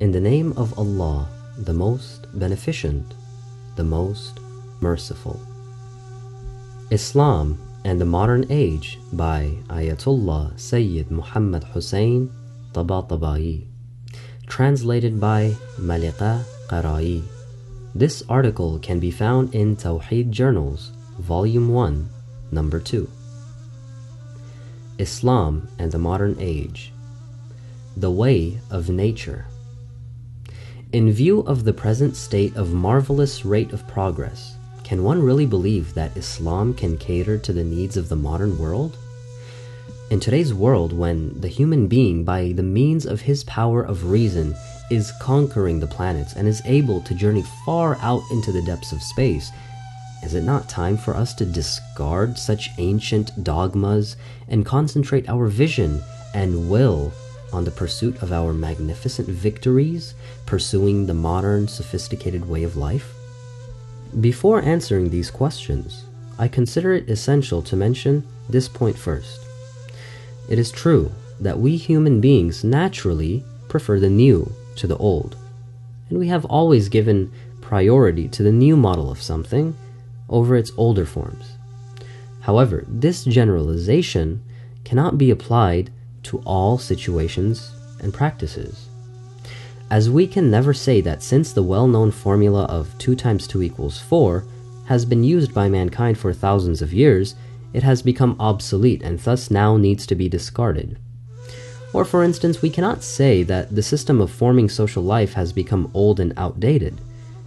In the name of Allah, the most beneficent, the most merciful. Islam and the Modern Age by Ayatollah Sayyid Muhammad Hussein Tabatabai. Translated by Malika Qarai. This article can be found in Tawhid Journals, Volume 1, Number 2. Islam and the Modern Age. The Way of Nature. In view of the present state of marvelous rate of progress, can one really believe that Islam can cater to the needs of the modern world? In today's world, when the human being, by the means of his power of reason, is conquering the planets and is able to journey far out into the depths of space, is it not time for us to discard such ancient dogmas and concentrate our vision and will on the pursuit of our magnificent victories, pursuing the modern, sophisticated way of life? Before answering these questions, I consider it essential to mention this point first. It is true that we human beings naturally prefer the new to the old, and we have always given priority to the new model of something over its older forms. However, this generalization cannot be applied to all situations and practices, as we can never say that since the well-known formula of 2 times 2 equals 4 has been used by mankind for thousands of years, it has become obsolete and thus now needs to be discarded. Or for instance, we cannot say that the system of forming social life has become old and outdated.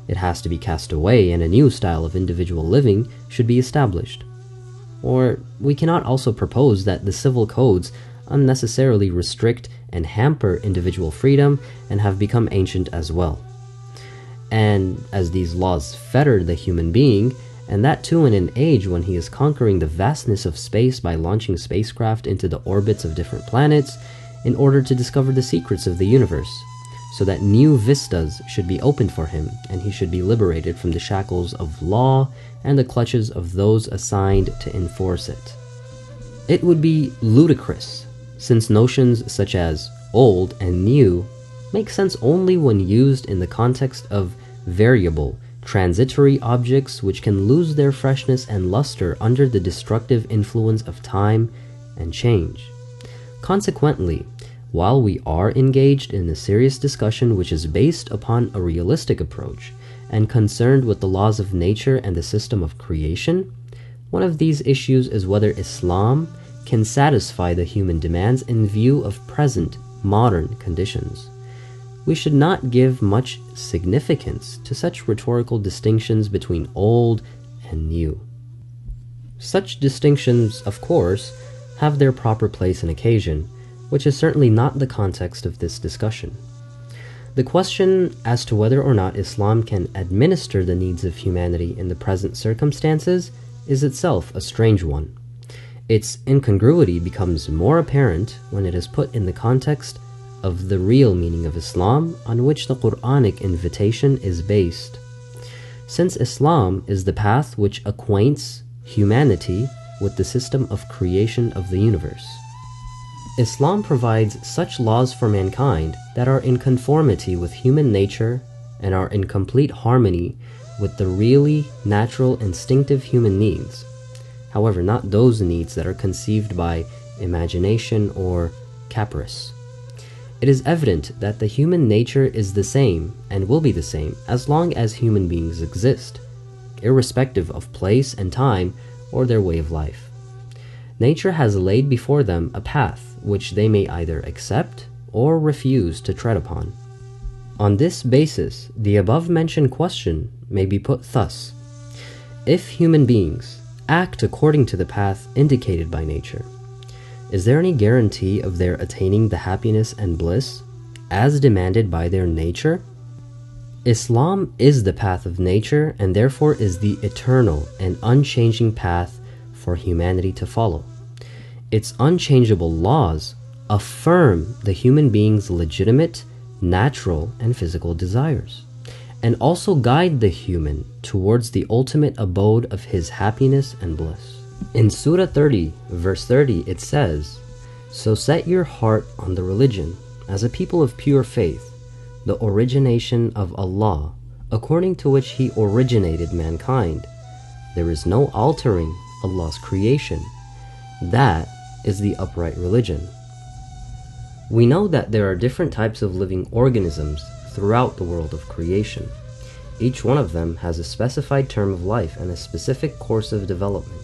It has to be cast away and a new style of individual living should be established. Or we cannot also propose that the civil codes unnecessarily restrict and hamper individual freedom and have become ancient as well. And as these laws fetter the human being, and that too in an age when he is conquering the vastness of space by launching spacecraft into the orbits of different planets in order to discover the secrets of the universe, so that new vistas should be opened for him and he should be liberated from the shackles of law and the clutches of those assigned to enforce it. It would be ludicrous, since notions such as old and new make sense only when used in the context of variable, transitory objects which can lose their freshness and luster under the destructive influence of time and change. Consequently, while we are engaged in a serious discussion which is based upon a realistic approach and concerned with the laws of nature and the system of creation, one of these issues is whether Islam can satisfy the human demands in view of present, modern conditions. We should not give much significance to such rhetorical distinctions between old and new. Such distinctions, of course, have their proper place and occasion, which is certainly not the context of this discussion. The question as to whether or not Islam can administer the needs of humanity in the present circumstances is itself a strange one. Its incongruity becomes more apparent when it is put in the context of the real meaning of Islam on which the Quranic invitation is based. Since Islam is the path which acquaints humanity with the system of creation of the universe, Islam provides such laws for mankind that are in conformity with human nature and are in complete harmony with the really natural instinctive human needs. However, not those needs that are conceived by imagination or caprice. It is evident that the human nature is the same and will be the same as long as human beings exist, irrespective of place and time or their way of life. Nature has laid before them a path which they may either accept or refuse to tread upon. On this basis, the above-mentioned question may be put thus: if human beings act according to the path indicated by nature, is there any guarantee of their attaining the happiness and bliss as demanded by their nature? Islam is the path of nature and therefore is the eternal and unchanging path for humanity to follow. Its unchangeable laws affirm the human being's legitimate, natural, and physical desires, and also guide the human towards the ultimate abode of his happiness and bliss. In Surah 30, verse 30, it says, "So set your heart on the religion as a people of pure faith, the origination of Allah, according to which He originated mankind. There is no altering Allah's creation. That is the upright religion. We know that there are different types of living organisms throughout the world of creation. Each one of them has a specified term of life and a specific course of development.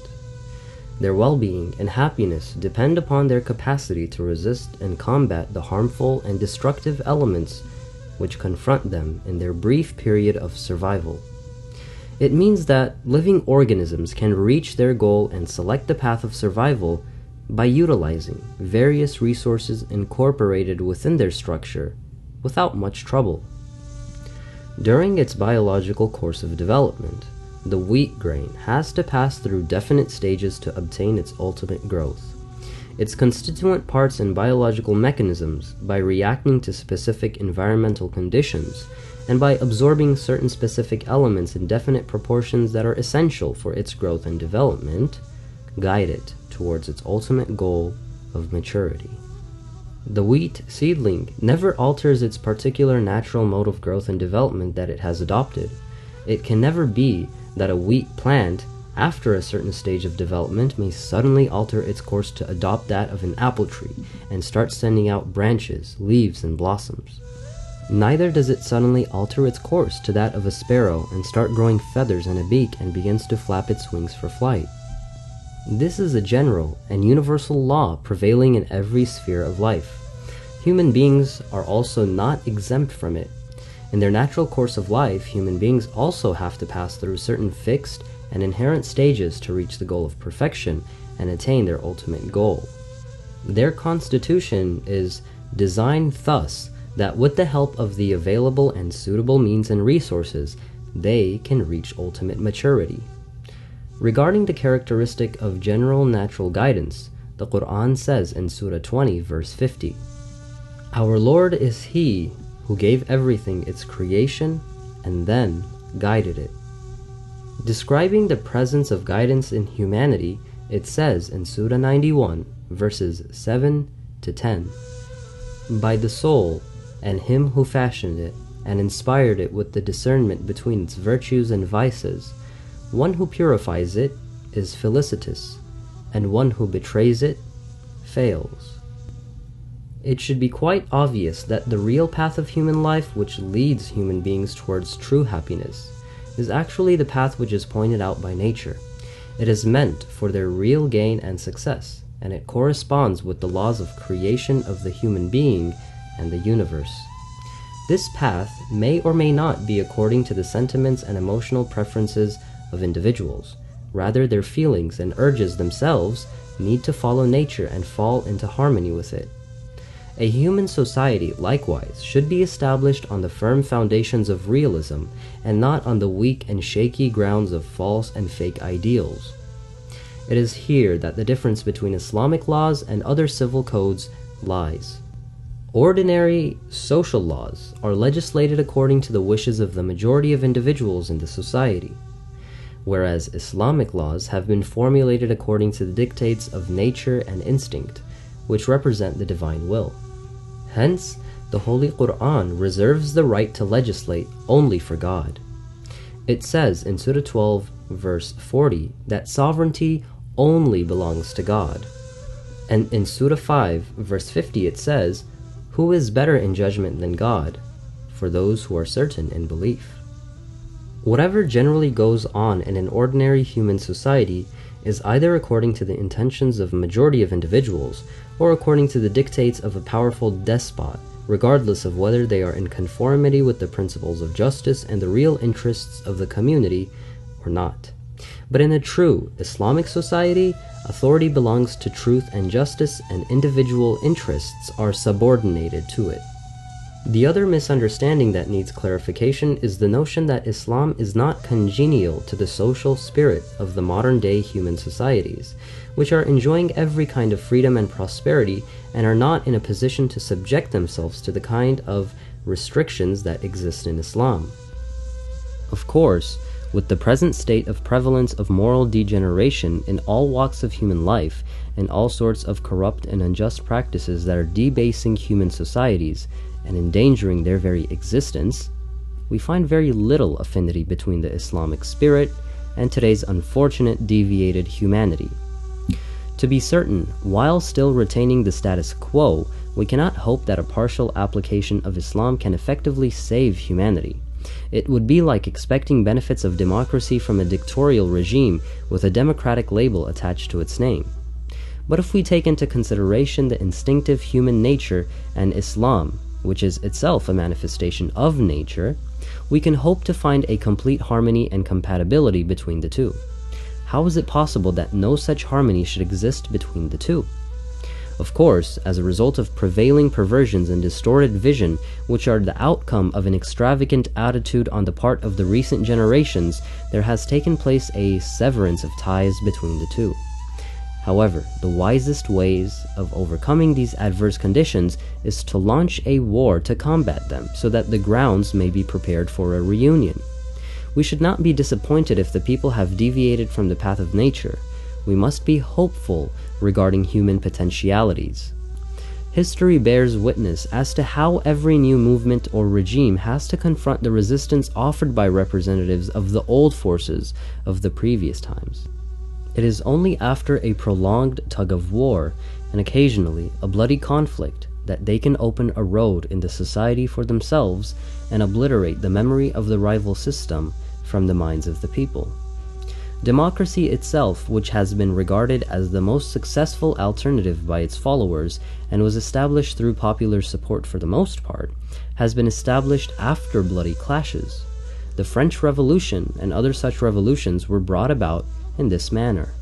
Their well-being and happiness depend upon their capacity to resist and combat the harmful and destructive elements which confront them in their brief period of survival. It means that living organisms can reach their goal and select the path of survival by utilizing various resources incorporated within their structure without much trouble. During its biological course of development, the wheat grain has to pass through definite stages to obtain its ultimate growth. Its constituent parts and biological mechanisms, by reacting to specific environmental conditions and by absorbing certain specific elements in definite proportions that are essential for its growth and development, guide it towards its ultimate goal of maturity. The wheat seedling never alters its particular natural mode of growth and development that it has adopted. It can never be that a wheat plant, after a certain stage of development, may suddenly alter its course to adopt that of an apple tree and start sending out branches, leaves, and blossoms. Neither does it suddenly alter its course to that of a sparrow and start growing feathers and a beak and begins to flap its wings for flight. This is a general and universal law prevailing in every sphere of life. Human beings are also not exempt from it. In their natural course of life, human beings also have to pass through certain fixed and inherent stages to reach the goal of perfection and attain their ultimate goal. Their constitution is designed thus that with the help of the available and suitable means and resources, they can reach ultimate maturity. Regarding the characteristic of general natural guidance, the Quran says in Surah 20, verse 50, "Our Lord is He who gave everything its creation and then guided it." Describing the presence of guidance in humanity, it says in Surah 91, verses 7 to 10, "By the soul and Him who fashioned it and inspired it with the discernment between its virtues and vices, one who purifies it is felicitous, and one who betrays it fails." It should be quite obvious that the real path of human life which leads human beings towards true happiness is actually the path which is pointed out by nature. It is meant for their real gain and success, and it corresponds with the laws of creation of the human being and the universe. This path may or may not be according to the sentiments and emotional preferences of individuals. Rather, their feelings and urges themselves need to follow nature and fall into harmony with it. A human society, likewise, should be established on the firm foundations of realism and not on the weak and shaky grounds of false and fake ideals. It is here that the difference between Islamic laws and other civil codes lies. Ordinary social laws are legislated according to the wishes of the majority of individuals in the society, whereas Islamic laws have been formulated according to the dictates of nature and instinct, which represent the divine will. Hence, the Holy Quran reserves the right to legislate only for God. It says in Surah 12, verse 40, that sovereignty only belongs to God. And in Surah 5, verse 50, it says, "Who is better in judgment than God? For those who are certain in belief." Whatever generally goes on in an ordinary human society is either according to the intentions of a majority of individuals or according to the dictates of a powerful despot, regardless of whether they are in conformity with the principles of justice and the real interests of the community or not. But in a true Islamic society, authority belongs to truth and justice, and individual interests are subordinated to it. The other misunderstanding that needs clarification is the notion that Islam is not congenial to the social spirit of the modern-day human societies, which are enjoying every kind of freedom and prosperity and are not in a position to subject themselves to the kind of restrictions that exist in Islam. Of course, with the present state of prevalence of moral degeneration in all walks of human life and all sorts of corrupt and unjust practices that are debasing human societies, and endangering their very existence, we find very little affinity between the Islamic spirit and today's unfortunate deviated humanity. To be certain, while still retaining the status quo, we cannot hope that a partial application of Islam can effectively save humanity. It would be like expecting benefits of democracy from a dictatorial regime with a democratic label attached to its name. But if we take into consideration the instinctive human nature and Islam, which is itself a manifestation of nature, we can hope to find a complete harmony and compatibility between the two. How is it possible that no such harmony should exist between the two? Of course, as a result of prevailing perversions and distorted vision, which are the outcome of an extravagant attitude on the part of the recent generations, there has taken place a severance of ties between the two. However, the wisest ways of overcoming these adverse conditions is to launch a war to combat them, so that the grounds may be prepared for a reunion. We should not be disappointed if the people have deviated from the path of nature. We must be hopeful regarding human potentialities. History bears witness as to how every new movement or regime has to confront the resistance offered by representatives of the old forces of the previous times. It is only after a prolonged tug of war, and occasionally a bloody conflict, that they can open a road in the society for themselves and obliterate the memory of the rival system from the minds of the people. Democracy itself, which has been regarded as the most successful alternative by its followers and was established through popular support for the most part, has been established after bloody clashes. The French Revolution and other such revolutions were brought about in this manner.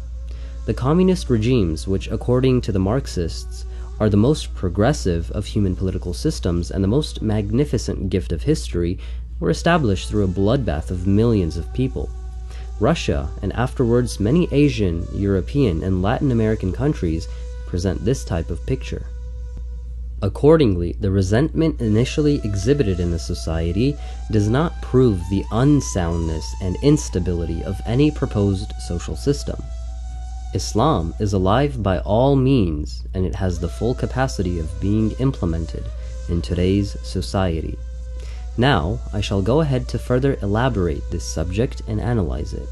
The communist regimes, which according to the Marxists are the most progressive of human political systems and the most magnificent gift of history, were established through a bloodbath of millions of people. Russia, and afterwards many Asian, European, and Latin American countries present this type of picture. Accordingly, the resentment initially exhibited in the society does not prove the unsoundness and instability of any proposed social system. Islam is alive by all means, and it has the full capacity of being implemented in today's society. Now, I shall go ahead to further elaborate this subject and analyze it.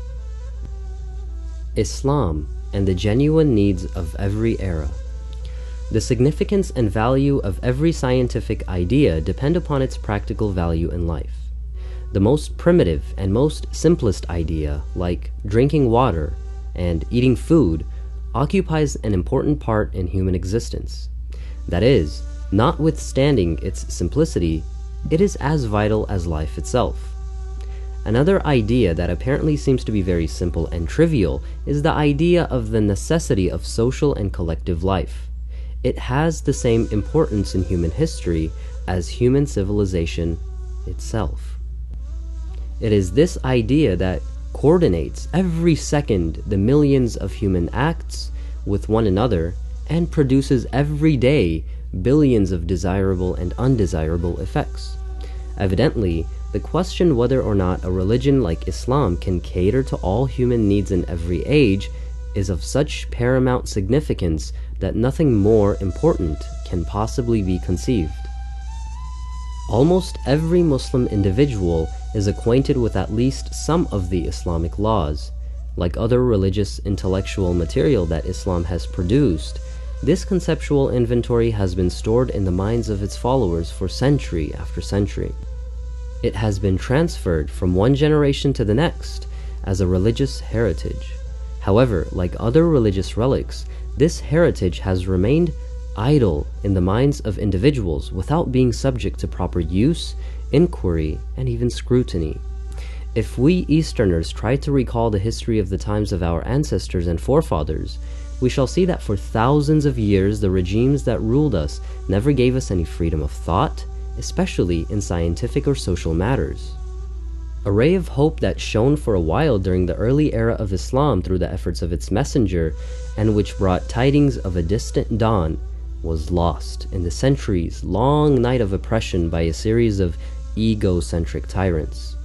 Islam and the genuine needs of every era. The significance and value of every scientific idea depend upon its practical value in life. The most primitive and most simplest idea, like drinking water and eating food, occupies an important part in human existence. That is, notwithstanding its simplicity, it is as vital as life itself. Another idea that apparently seems to be very simple and trivial is the idea of the necessity of social and collective life. It has the same importance in human history as human civilization itself. It is this idea that coordinates every second the millions of human acts with one another and produces every day billions of desirable and undesirable effects. Evidently, the question whether or not a religion like Islam can cater to all human needs in every age is of such paramount significance that nothing more important can possibly be conceived. Almost every Muslim individual is acquainted with at least some of the Islamic laws. Like other religious intellectual material that Islam has produced, this conceptual inventory has been stored in the minds of its followers for century after century. It has been transferred from one generation to the next as a religious heritage. However, like other religious relics, this heritage has remained idle in the minds of individuals without being subject to proper use, inquiry, and even scrutiny. If we Easterners try to recall the history of the times of our ancestors and forefathers, we shall see that for thousands of years the regimes that ruled us never gave us any freedom of thought, especially in scientific or social matters. A ray of hope that shone for a while during the early era of Islam through the efforts of its messenger, and which brought tidings of a distant dawn, was lost in the centuries-long night of oppression by a series of egocentric tyrants.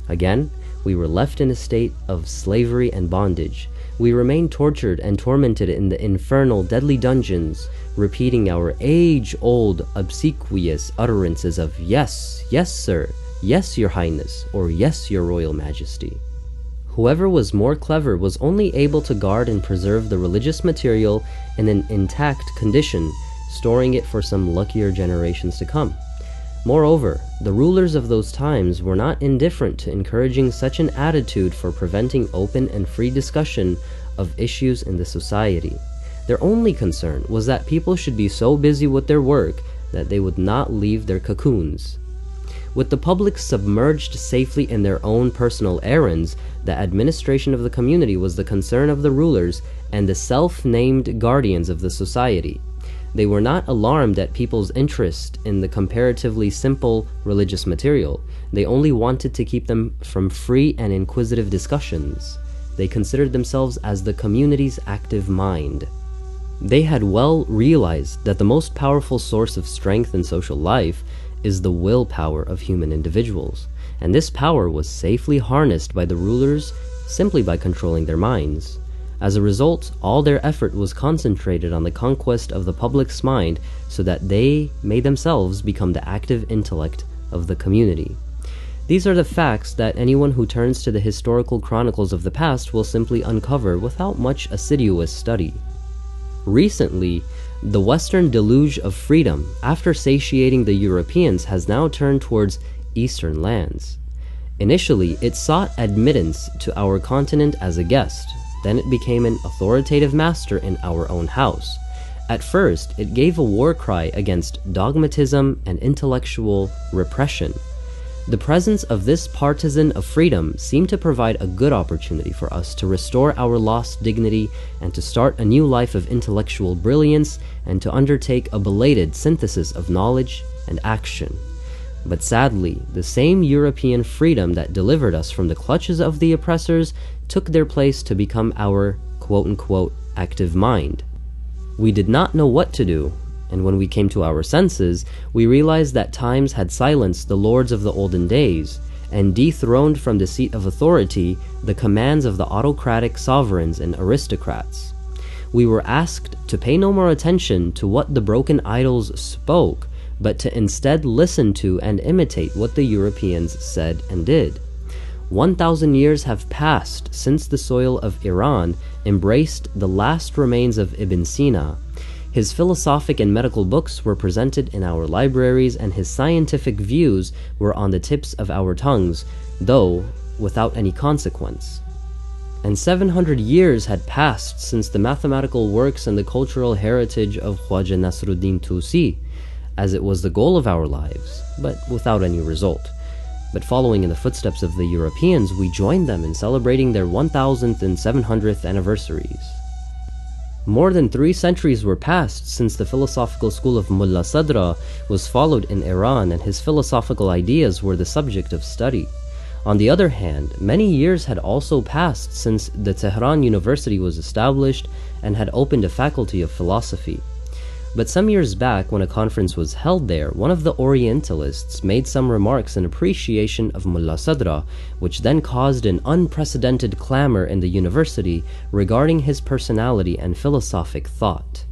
Again, we were left in a state of slavery and bondage, We remain tortured and tormented in the infernal, deadly dungeons, repeating our age-old, obsequious utterances of yes, yes, sir, yes, your highness, or yes, your royal majesty. Whoever was more clever was only able to guard and preserve the religious material in an intact condition, storing it for some luckier generations to come. Moreover, the rulers of those times were not indifferent to encouraging such an attitude for preventing open and free discussion of issues in the society. Their only concern was that people should be so busy with their work that they would not leave their cocoons. With the public submerged safely in their own personal errands, the administration of the community was the concern of the rulers and the self-named guardians of the society. They were not alarmed at people's interest in the comparatively simple religious material. They only wanted to keep them from free and inquisitive discussions. They considered themselves as the community's active mind. They had well realized that the most powerful source of strength in social life is the willpower of human individuals, and this power was safely harnessed by the rulers simply by controlling their minds. As a result, all their effort was concentrated on the conquest of the public's mind so that they may themselves become the active intellect of the community. These are the facts that anyone who turns to the historical chronicles of the past will simply uncover without much assiduous study. Recently, the Western deluge of freedom, after satiating the Europeans, has now turned towards Eastern lands. Initially, it sought admittance to our continent as a guest. Then it became an authoritative master in our own house. At first, it gave a war cry against dogmatism and intellectual repression. The presence of this partisan of freedom seemed to provide a good opportunity for us to restore our lost dignity and to start a new life of intellectual brilliance and to undertake a belated synthesis of knowledge and action. But sadly, the same European freedom that delivered us from the clutches of the oppressors took their place to become our quote-unquote active mind. We did not know what to do, and when we came to our senses, we realized that times had silenced the lords of the olden days and dethroned from the seat of authority the commands of the autocratic sovereigns and aristocrats. We were asked to pay no more attention to what the broken idols spoke, but to instead listen to and imitate what the Europeans said and did. 1,000 years have passed since the soil of Iran embraced the last remains of Ibn Sina. His philosophic and medical books were presented in our libraries, and his scientific views were on the tips of our tongues, though without any consequence. And 700 years had passed since the mathematical works and the cultural heritage of Khwaja Nasruddin Tusi, as it was the goal of our lives, but without any result. But following in the footsteps of the Europeans, we joined them in celebrating their 1000th and 700th anniversaries. More than 3 centuries were passed since the philosophical school of Mullah Sadra was followed in Iran, and his philosophical ideas were the subject of study. On the other hand, many years had also passed since the Tehran University was established and had opened a faculty of philosophy. But some years back, when a conference was held there, one of the Orientalists made some remarks in appreciation of Mullah Sadra, which then caused an unprecedented clamor in the university regarding his personality and philosophic thought.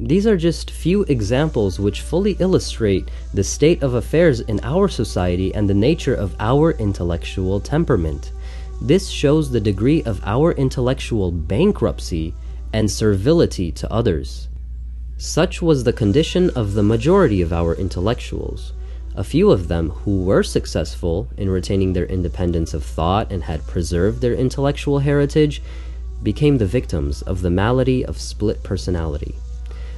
These are just few examples which fully illustrate the state of affairs in our society and the nature of our intellectual temperament. This shows the degree of our intellectual bankruptcy and servility to others. Such was the condition of the majority of our intellectuals. A few of them who were successful in retaining their independence of thought and had preserved their intellectual heritage became the victims of the malady of split personality.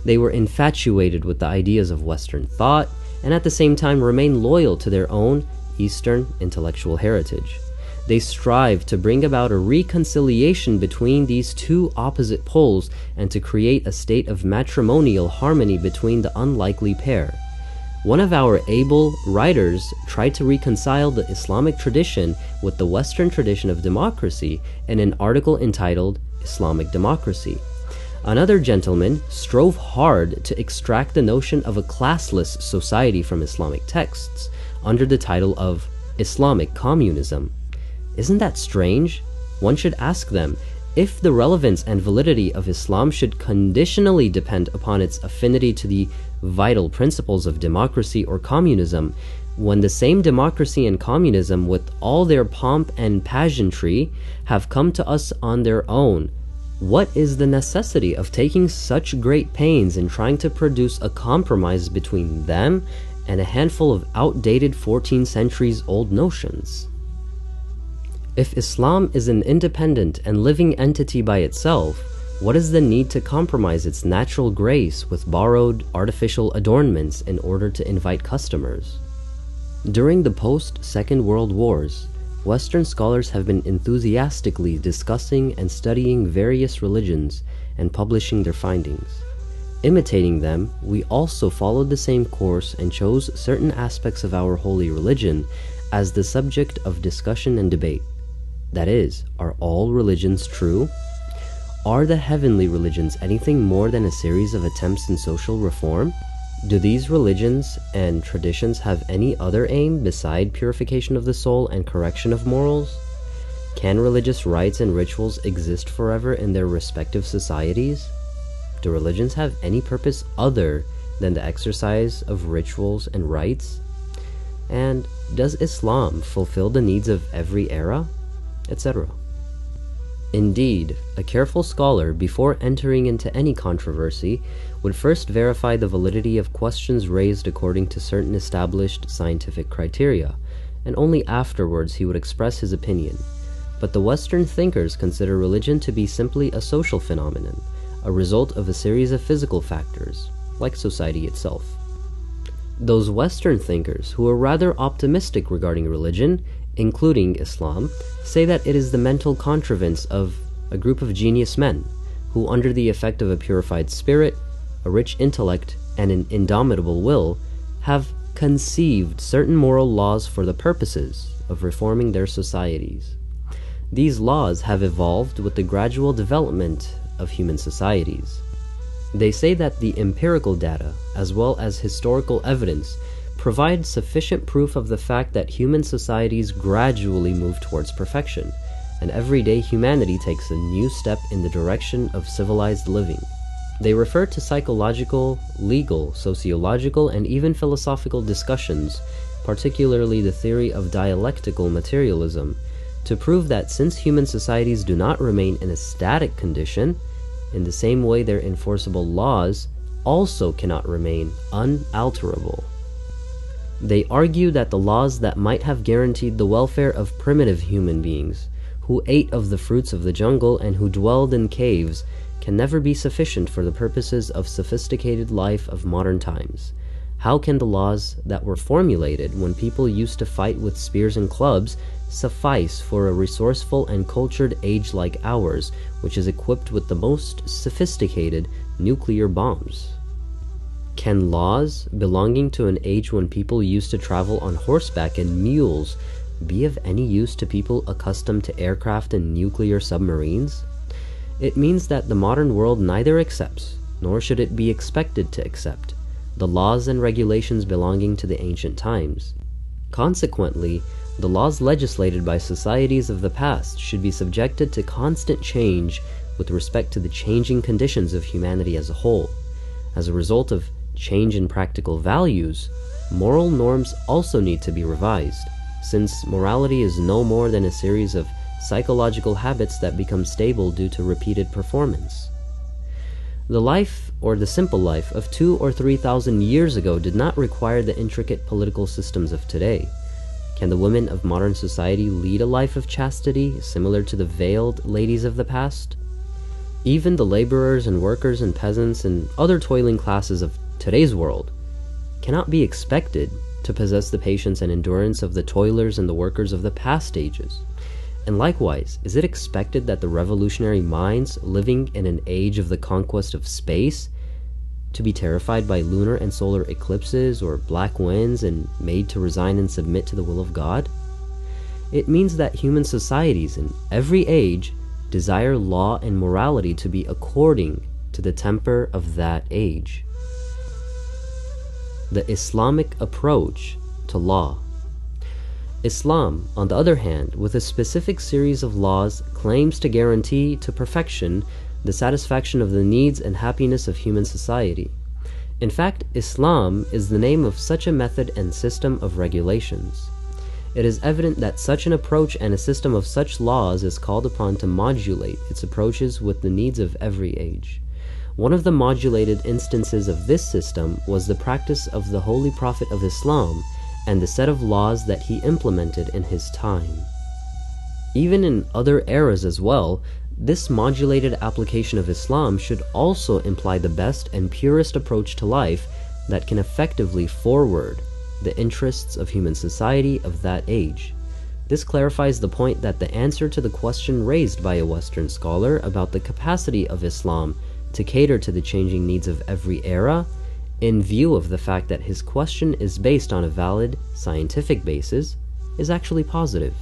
They were infatuated with the ideas of Western thought and at the same time remained loyal to their own Eastern intellectual heritage. They strive to bring about a reconciliation between these two opposite poles and to create a state of matrimonial harmony between the unlikely pair. One of our able writers tried to reconcile the Islamic tradition with the Western tradition of democracy in an article entitled Islamic Democracy. Another gentleman strove hard to extract the notion of a classless society from Islamic texts under the title of Islamic Communism. Isn't that strange? One should ask them, if the relevance and validity of Islam should conditionally depend upon its affinity to the vital principles of democracy or communism, when the same democracy and communism, with all their pomp and pageantry, have come to us on their own, what is the necessity of taking such great pains in trying to produce a compromise between them and a handful of outdated 14 centuries old notions? If Islam is an independent and living entity by itself, what is the need to compromise its natural grace with borrowed, artificial adornments in order to invite customers? During the post-Second World Wars, Western scholars have been enthusiastically discussing and studying various religions and publishing their findings. Imitating them, we also followed the same course and chose certain aspects of our holy religion as the subject of discussion and debate. That is, are all religions true? Are the heavenly religions anything more than a series of attempts in social reform? Do these religions and traditions have any other aim beside purification of the soul and correction of morals? Can religious rites and rituals exist forever in their respective societies? Do religions have any purpose other than the exercise of rituals and rites? And does Islam fulfill the needs of every era? Etc. Indeed, a careful scholar, before entering into any controversy, would first verify the validity of questions raised according to certain established scientific criteria, and only afterwards he would express his opinion. But the Western thinkers consider religion to be simply a social phenomenon, a result of a series of physical factors, like society itself. Those Western thinkers who are rather optimistic regarding religion, including Islam, say that it is the mental contrivance of a group of genius men who, under the effect of a purified spirit, a rich intellect, and an indomitable will, have conceived certain moral laws for the purposes of reforming their societies. These laws have evolved with the gradual development of human societies. They say that the empirical data, as well as historical evidence, provide sufficient proof of the fact that human societies gradually move towards perfection, and every day humanity takes a new step in the direction of civilized living. They refer to psychological, legal, sociological, and even philosophical discussions, particularly the theory of dialectical materialism, to prove that since human societies do not remain in a static condition, in the same way their enforceable laws also cannot remain unalterable. They argue that the laws that might have guaranteed the welfare of primitive human beings, who ate of the fruits of the jungle and who dwelled in caves, can never be sufficient for the purposes of sophisticated life of modern times. How can the laws that were formulated when people used to fight with spears and clubs suffice for a resourceful and cultured age like ours, which is equipped with the most sophisticated nuclear bombs? Can laws belonging to an age when people used to travel on horseback and mules be of any use to people accustomed to aircraft and nuclear submarines? It means that the modern world neither accepts, nor should it be expected to accept, the laws and regulations belonging to the ancient times. Consequently, the laws legislated by societies of the past should be subjected to constant change with respect to the changing conditions of humanity as a whole. As a result of change in practical values, moral norms also need to be revised, since morality is no more than a series of psychological habits that become stable due to repeated performance. The life, or the simple life, of 2,000 or 3,000 years ago did not require the intricate political systems of today. Can the women of modern society lead a life of chastity similar to the veiled ladies of the past? Even the laborers and workers and peasants and other toiling classes of today's world cannot be expected to possess the patience and endurance of the toilers and the workers of the past ages. And likewise, is it expected that the revolutionary minds living in an age of the conquest of space to be terrified by lunar and solar eclipses or black winds and made to resign and submit to the will of God? It means that human societies in every age desire law and morality to be according to the temper of that age. The Islamic approach to law. Islam, on the other hand, with a specific series of laws, claims to guarantee to perfection the satisfaction of the needs and happiness of human society. In fact, Islam is the name of such a method and system of regulations. It is evident that such an approach and a system of such laws is called upon to modulate its approaches with the needs of every age. One of the modulated instances of this system was the practice of the Holy Prophet of Islam and the set of laws that he implemented in his time. Even in other eras as well, this modulated application of Islam should also imply the best and purest approach to life that can effectively forward the interests of human society of that age. This clarifies the point that the answer to the question raised by a Western scholar about the capacity of Islam to cater to the changing needs of every era, in view of the fact that his question is based on a valid scientific basis, is actually positive.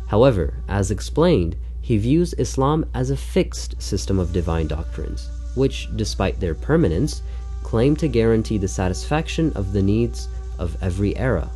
However, as explained, he views Islam as a fixed system of divine doctrines, which, despite their permanence, claim to guarantee the satisfaction of the needs of every era.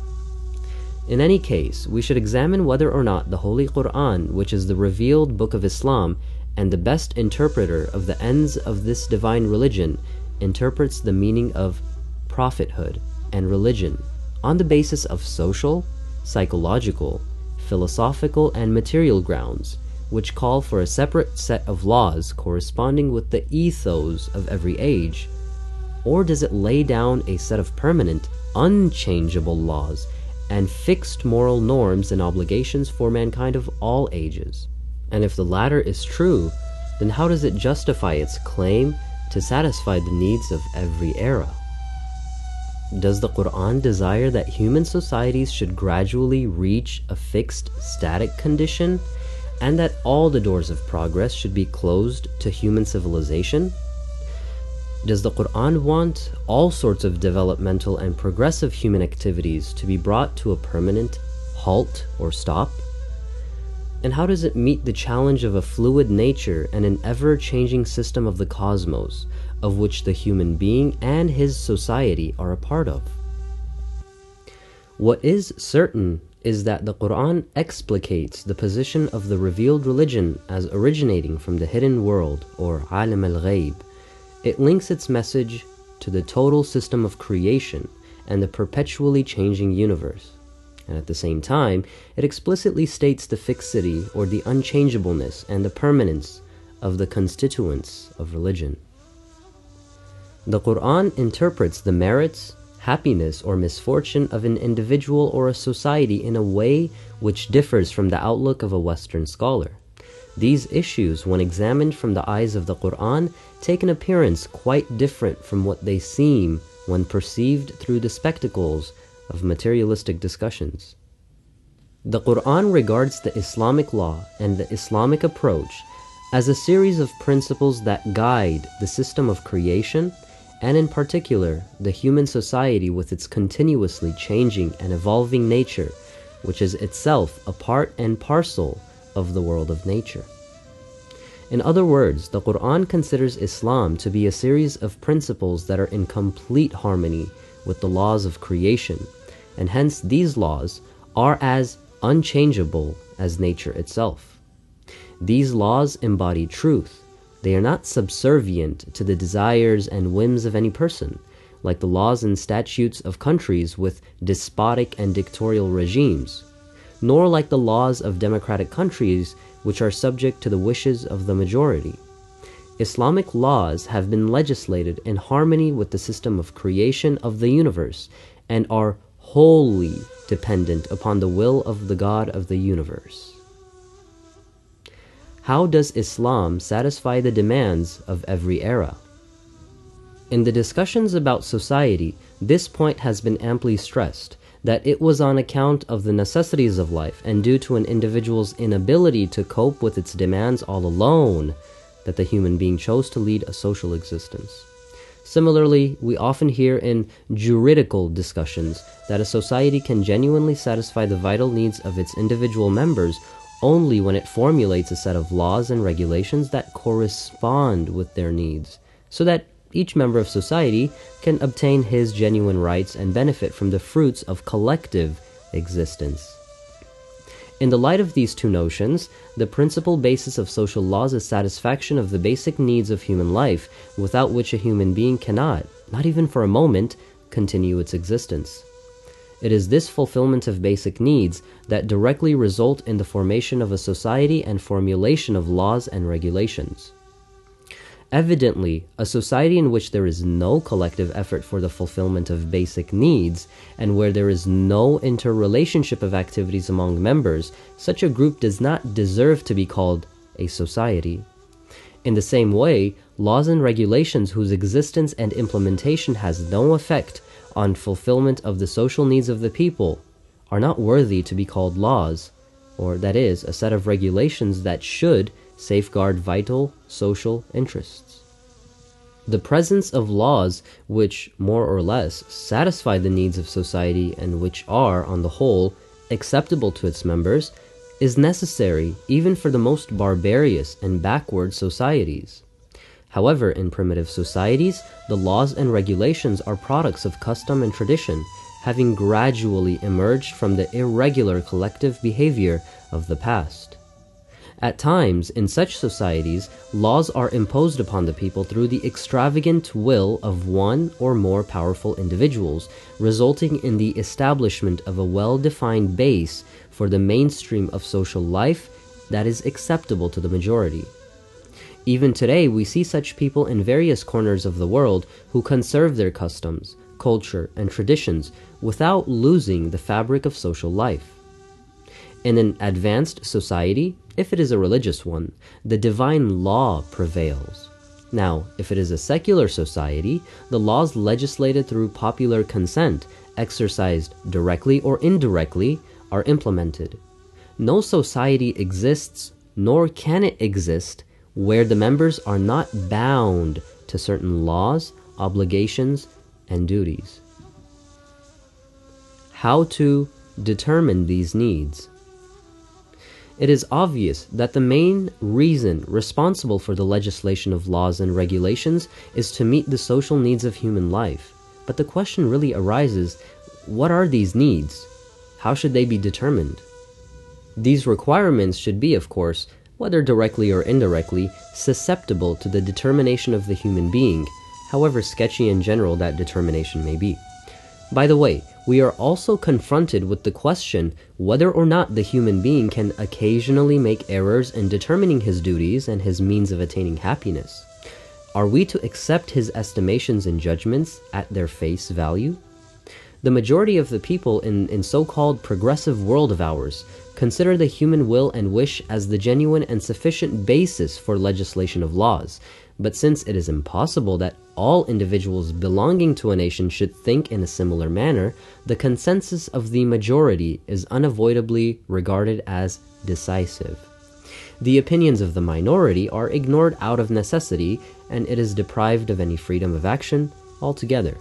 In any case, we should examine whether or not the Holy Quran, which is the revealed book of Islam and the best interpreter of the ends of this divine religion, interprets the meaning of prophethood and religion on the basis of social, psychological, philosophical, and material grounds, which call for a separate set of laws corresponding with the ethos of every age, or does it lay down a set of permanent, unchangeable laws and fixed moral norms and obligations for mankind of all ages? And if the latter is true, then how does it justify its claim to satisfy the needs of every era? Does the Quran desire that human societies should gradually reach a fixed, static condition, and that all the doors of progress should be closed to human civilization? Does the Quran want all sorts of developmental and progressive human activities to be brought to a permanent halt or stop? And how does it meet the challenge of a fluid nature and an ever-changing system of the cosmos, of which the human being and his society are a part of? What is certain is that the Quran explicates the position of the revealed religion as originating from the hidden world, or Alam al-Ghayb. It links its message to the total system of creation and the perpetually changing universe. And at the same time, it explicitly states the fixity or the unchangeableness and the permanence of the constituents of religion. The Quran interprets the merits, happiness, or misfortune of an individual or a society in a way which differs from the outlook of a Western scholar. These issues, when examined from the eyes of the Quran, take an appearance quite different from what they seem when perceived through the spectacles of materialistic discussions. The Quran regards the Islamic law and the Islamic approach as a series of principles that guide the system of creation, and in particular, the human society with its continuously changing and evolving nature, which is itself a part and parcel of the world of nature. In other words, the Quran considers Islam to be a series of principles that are in complete harmony with the laws of creation, and hence these laws are as unchangeable as nature itself. These laws embody truth. They are not subservient to the desires and whims of any person, like the laws and statutes of countries with despotic and dictatorial regimes, nor like the laws of democratic countries which are subject to the wishes of the majority. Islamic laws have been legislated in harmony with the system of creation of the universe and are wholly dependent upon the will of the God of the universe. How does Islam satisfy the demands of every era? In the discussions about society, this point has been amply stressed, that it was on account of the necessities of life and due to an individual's inability to cope with its demands all alone that the human being chose to lead a social existence. Similarly, we often hear in juridical discussions that a society can genuinely satisfy the vital needs of its individual members only when it formulates a set of laws and regulations that correspond with their needs, so that each member of society can obtain his genuine rights and benefit from the fruits of collective existence. In the light of these two notions, the principal basis of social laws is satisfaction of the basic needs of human life, without which a human being cannot, not even for a moment, continue its existence. It is this fulfillment of basic needs that directly result in the formation of a society and formulation of laws and regulations. Evidently, a society in which there is no collective effort for the fulfillment of basic needs, and where there is no interrelationship of activities among members, such a group does not deserve to be called a society. In the same way, laws and regulations whose existence and implementation has no effect on fulfillment of the social needs of the people are not worthy to be called laws, or that is, a set of regulations that should safeguard vital social interests. The presence of laws which more or less satisfy the needs of society and which are, on the whole, acceptable to its members is necessary even for the most barbarous and backward societies. However, in primitive societies, the laws and regulations are products of custom and tradition, having gradually emerged from the irregular collective behavior of the past. At times, in such societies, laws are imposed upon the people through the extravagant will of one or more powerful individuals, resulting in the establishment of a well-defined base for the mainstream of social life that is acceptable to the majority. Even today, we see such people in various corners of the world who conserve their customs, culture, and traditions without losing the fabric of social life. In an advanced society, if it is a religious one, the divine law prevails. Now, if it is a secular society, the laws legislated through popular consent, exercised directly or indirectly, are implemented. No society exists, nor can it exist, where the members are not bound to certain laws, obligations, and duties. How to determine these needs? It is obvious that the main reason responsible for the legislation of laws and regulations is to meet the social needs of human life. But the question really arises, what are these needs? How should they be determined? These requirements should be, of course, whether directly or indirectly, susceptible to the determination of the human being, however sketchy in general that determination may be. By the way, we are also confronted with the question whether or not the human being can occasionally make errors in determining his duties and his means of attaining happiness. Are we to accept his estimations and judgments at their face value? The majority of the people in so-called progressive world of ours consider the human will and wish as the genuine and sufficient basis for legislation of laws. But since it is impossible that all individuals belonging to a nation should think in a similar manner, the consensus of the majority is unavoidably regarded as decisive. The opinions of the minority are ignored out of necessity, and it is deprived of any freedom of action altogether.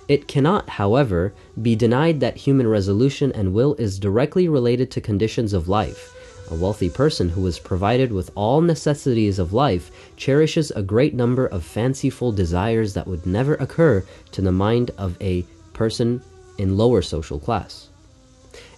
It cannot, however, be denied that human resolution and will is directly related to conditions of life. A wealthy person who is provided with all necessities of life cherishes a great number of fanciful desires that would never occur to the mind of a person in lower social class.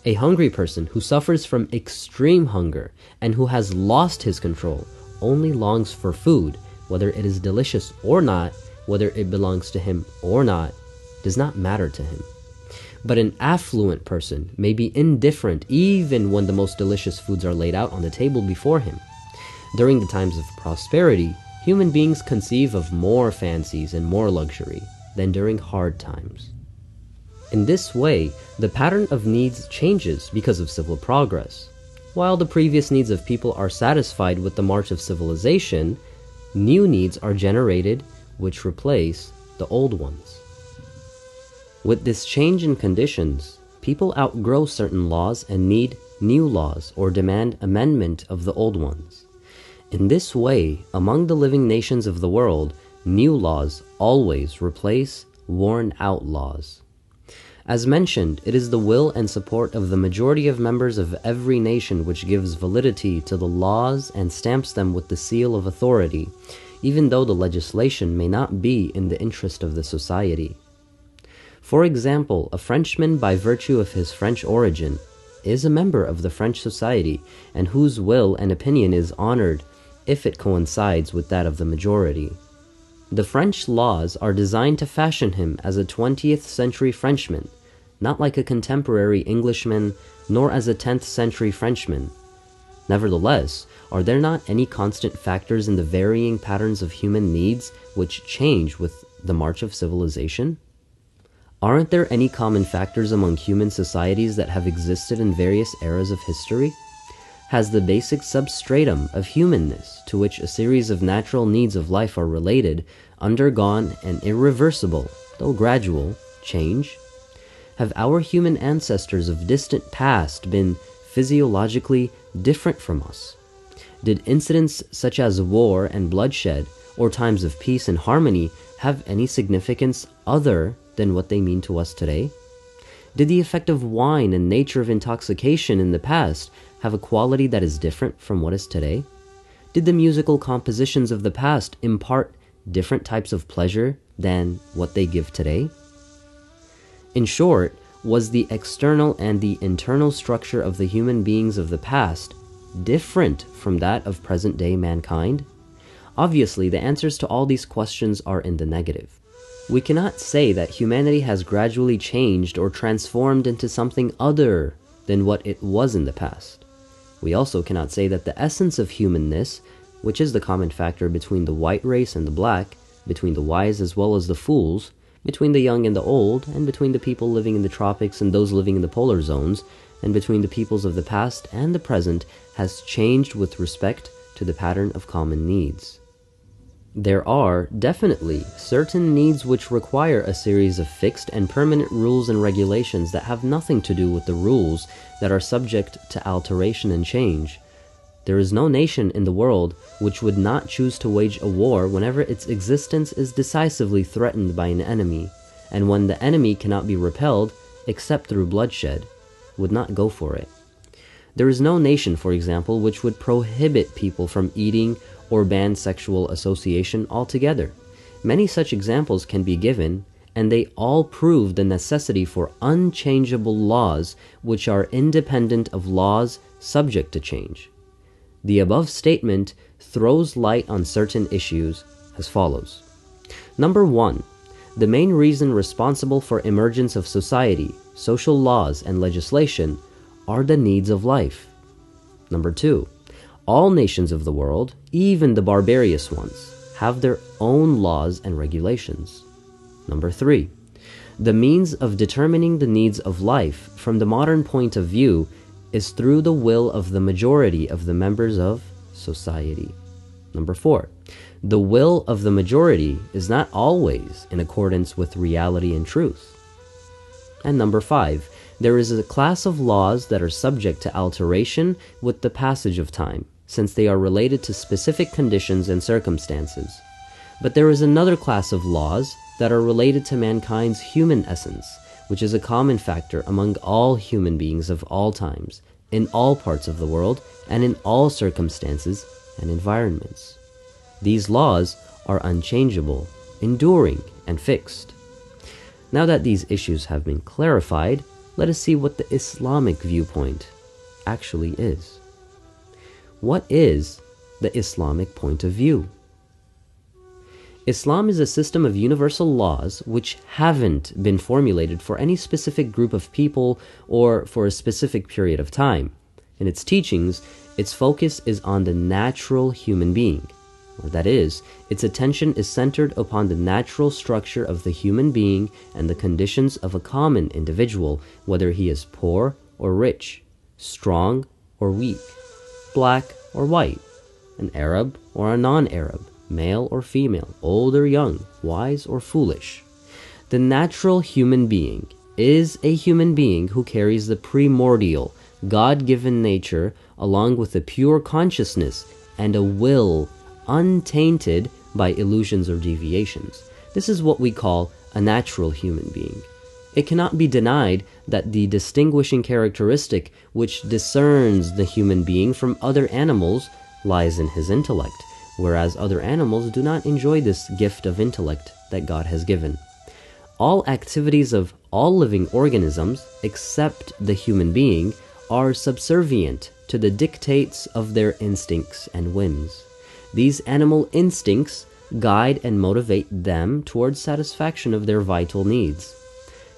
A hungry person who suffers from extreme hunger and who has lost his control only longs for food, whether it is delicious or not, whether it belongs to him or not, does not matter to him. But an affluent person may be indifferent even when the most delicious foods are laid out on the table before him. During the times of prosperity, human beings conceive of more fancies and more luxury than during hard times. In this way, the pattern of needs changes because of civil progress. While the previous needs of people are satisfied with the march of civilization, new needs are generated which replace the old ones. With this change in conditions, people outgrow certain laws and need new laws or demand amendment of the old ones. In this way, among the living nations of the world, new laws always replace worn-out laws. As mentioned, it is the will and support of the majority of members of every nation which gives validity to the laws and stamps them with the seal of authority, even though the legislation may not be in the interest of the society. For example, a Frenchman, by virtue of his French origin, is a member of the French society and whose will and opinion is honored if it coincides with that of the majority. The French laws are designed to fashion him as a 20th century Frenchman, not like a contemporary Englishman, nor as a 10th century Frenchman. Nevertheless, are there not any constant factors in the varying patterns of human needs which change with the march of civilization? Aren't there any common factors among human societies that have existed in various eras of history? Has the basic substratum of humanness, to which a series of natural needs of life are related, undergone an irreversible, though gradual, change? Have our human ancestors of distant past been physiologically different from us? Did incidents such as war and bloodshed, or times of peace and harmony, have any significance other than what they mean to us today? Did the effect of wine and nature of intoxication in the past have a quality that is different from what is today? Did the musical compositions of the past impart different types of pleasure than what they give today? In short, was the external and the internal structure of the human beings of the past different from that of present-day mankind? Obviously, the answers to all these questions are in the negative. We cannot say that humanity has gradually changed or transformed into something other than what it was in the past. We also cannot say that the essence of humanness, which is the common factor between the white race and the black, between the wise as well as the fools, between the young and the old, and between the people living in the tropics and those living in the polar zones, and between the peoples of the past and the present, has changed with respect to the pattern of common needs. There are, definitely, certain needs which require a series of fixed and permanent rules and regulations that have nothing to do with the rules that are subject to alteration and change. There is no nation in the world which would not choose to wage a war whenever its existence is decisively threatened by an enemy, and when the enemy cannot be repelled, except through bloodshed, would not go for it. There is no nation, for example, which would prohibit people from eating or ban sexual association altogether. Many such examples can be given, and they all prove the necessity for unchangeable laws which are independent of laws subject to change. The above statement throws light on certain issues as follows. Number 1. The main reason responsible for emergence of society, social laws, and legislation are the needs of life. Number 2. All nations of the world, even the barbarous ones, have their own laws and regulations. Number 3. The means of determining the needs of life from the modern point of view is through the will of the majority of the members of society. Number 4. The will of the majority is not always in accordance with reality and truth. And number 5. There is a class of laws that are subject to alteration with the passage of time, since they are related to specific conditions and circumstances. But there is another class of laws that are related to mankind's human essence, which is a common factor among all human beings of all times, in all parts of the world, and in all circumstances and environments. These laws are unchangeable, enduring, and fixed. Now that these issues have been clarified, let us see what the Islamic viewpoint actually is. What is the Islamic point of view? Islam is a system of universal laws which haven't been formulated for any specific group of people or for a specific period of time. In its teachings, its focus is on the natural human being, or that is, its attention is centered upon the natural structure of the human being and the conditions of a common individual, whether he is poor or rich, strong or weak, black or white, an Arab or a non-Arab, male or female, old or young, wise or foolish. The natural human being is a human being who carries the primordial, God-given nature along with a pure consciousness and a will untainted by illusions or deviations. This is what we call a natural human being. It cannot be denied that the distinguishing characteristic which discerns the human being from other animals lies in his intellect, whereas other animals do not enjoy this gift of intellect that God has given. All activities of all living organisms, except the human being, are subservient to the dictates of their instincts and whims. These animal instincts guide and motivate them towards satisfaction of their vital needs.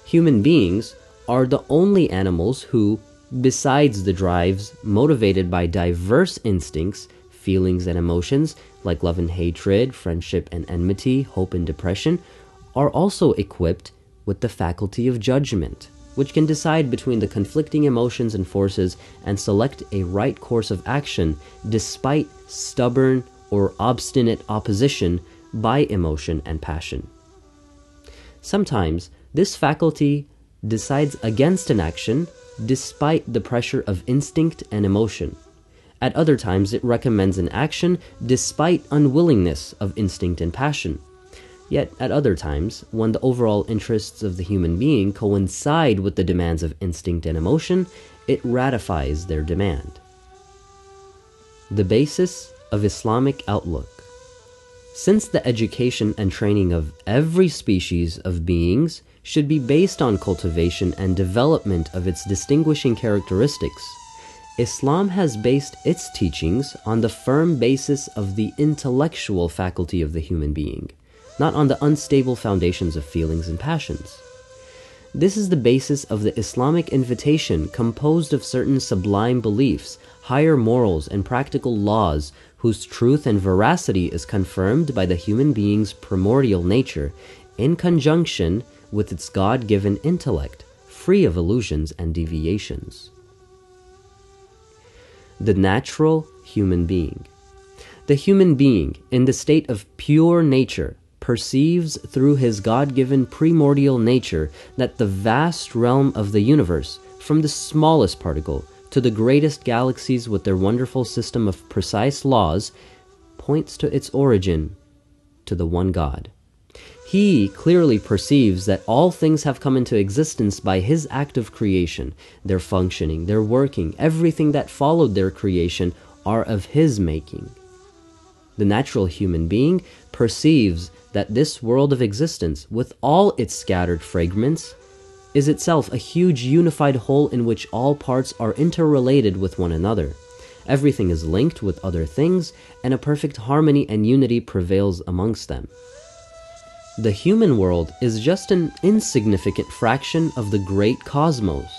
Human beings are the only animals who, besides the drives motivated by diverse instincts, feelings and emotions like love and hatred, friendship and enmity, hope and depression, are also equipped with the faculty of judgment, which can decide between the conflicting emotions and forces and select a right course of action despite stubborn or obstinate opposition by emotion and passion. Sometimes this faculty decides against an action despite the pressure of instinct and emotion. At other times, it recommends an action despite unwillingness of instinct and passion. Yet at other times, when the overall interests of the human being coincide with the demands of instinct and emotion, it ratifies their demand. The basis of Islamic outlook. Since the education and training of every species of beings should be based on cultivation and development of its distinguishing characteristics, Islam has based its teachings on the firm basis of the intellectual faculty of the human being, not on the unstable foundations of feelings and passions. This is the basis of the Islamic invitation, composed of certain sublime beliefs, higher morals, and practical laws whose truth and veracity is confirmed by the human being's primordial nature in conjunction with its God-given intellect, free of illusions and deviations. The natural human being. The human being, in the state of pure nature, perceives through his God-given primordial nature that the vast realm of the universe, from the smallest particle to the greatest galaxies with their wonderful system of precise laws, points to its origin, to the one God. He clearly perceives that all things have come into existence by his act of creation. Their functioning, their working, everything that followed their creation are of his making. The natural human being perceives that this world of existence, with all its scattered fragments, is itself a huge unified whole in which all parts are interrelated with one another. Everything is linked with other things, and a perfect harmony and unity prevails amongst them. The human world is just an insignificant fraction of the great cosmos,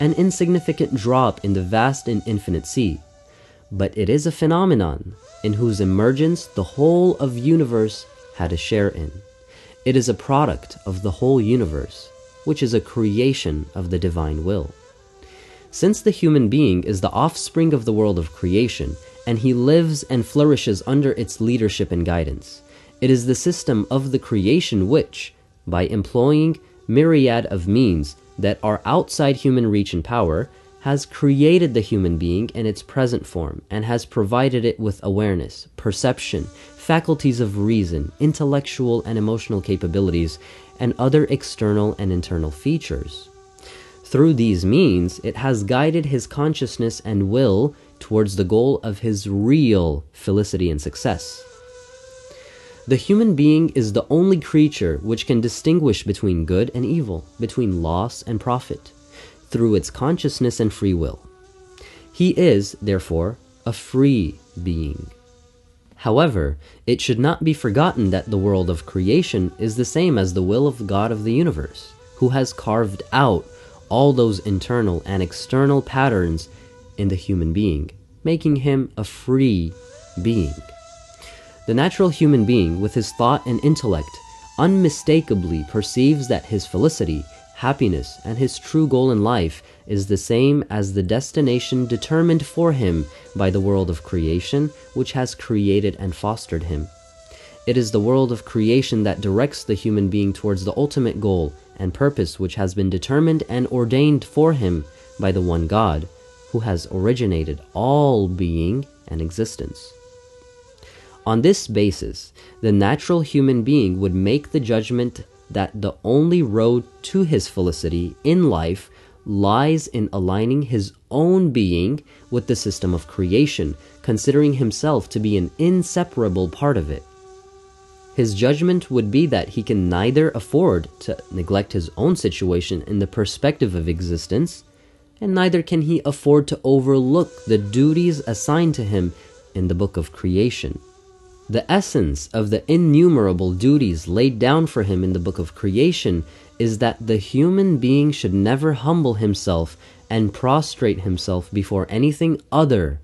an insignificant drop in the vast and infinite sea. But it is a phenomenon in whose emergence the whole of universe had a share in. It is a product of the whole universe, which is a creation of the divine will. Since the human being is the offspring of the world of creation, and he lives and flourishes under its leadership and guidance, it is the system of the creation which, by employing myriad of means that are outside human reach and power, has created the human being in its present form and has provided it with awareness, perception, faculties of reason, intellectual and emotional capabilities, and other external and internal features. Through these means, it has guided his consciousness and will towards the goal of his real felicity and success. The human being is the only creature which can distinguish between good and evil, between loss and profit, through its consciousness and free will. He is, therefore, a free being. However, it should not be forgotten that the world of creation is the same as the will of God of the universe, who has carved out all those internal and external patterns in the human being, making him a free being. The natural human being, with his thought and intellect, unmistakably perceives that his felicity, happiness, and his true goal in life is the same as the destination determined for him by the world of creation, which has created and fostered him. It is the world of creation that directs the human being towards the ultimate goal and purpose which has been determined and ordained for him by the one God, who has originated all being and existence. On this basis, the natural human being would make the judgment that the only road to his felicity in life lies in aligning his own being with the system of creation, considering himself to be an inseparable part of it. His judgment would be that he can neither afford to neglect his own situation in the perspective of existence, and neither can he afford to overlook the duties assigned to him in the book of creation. The essence of the innumerable duties laid down for him in the book of creation is that the human being should never humble himself and prostrate himself before anything other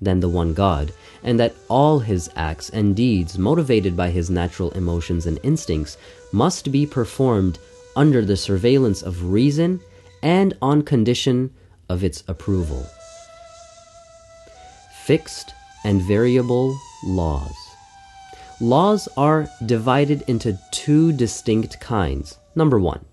than the one God, and that all his acts and deeds, motivated by his natural emotions and instincts, must be performed under the surveillance of reason and on condition of its approval. Fixed and variable laws. Laws are divided into two distinct kinds. Number one,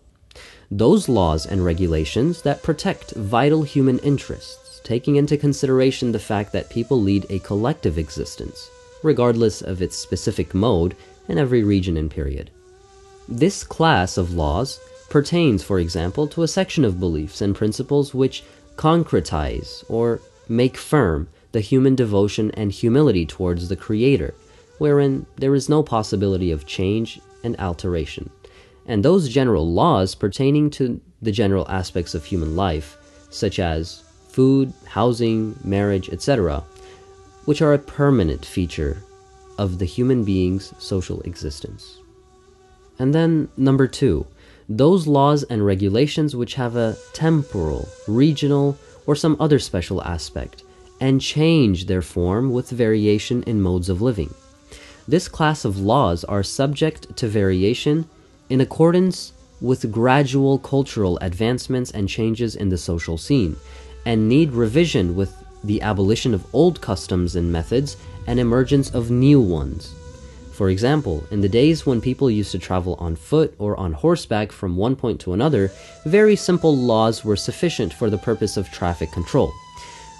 those laws and regulations that protect vital human interests, taking into consideration the fact that people lead a collective existence, regardless of its specific mode in every region and period. This class of laws pertains, for example, to a section of beliefs and principles which concretize or make firm the human devotion and humility towards the Creator, wherein there is no possibility of change and alteration, and those general laws pertaining to the general aspects of human life, such as food, housing, marriage, etc., which are a permanent feature of the human being's social existence. And then number two, those laws and regulations which have a temporal, regional, or some other special aspect, and change their form with variation in modes of living. This class of laws are subject to variation in accordance with gradual cultural advancements and changes in the social scene, and need revision with the abolition of old customs and methods and emergence of new ones. For example, in the days when people used to travel on foot or on horseback from one point to another, very simple laws were sufficient for the purpose of traffic control.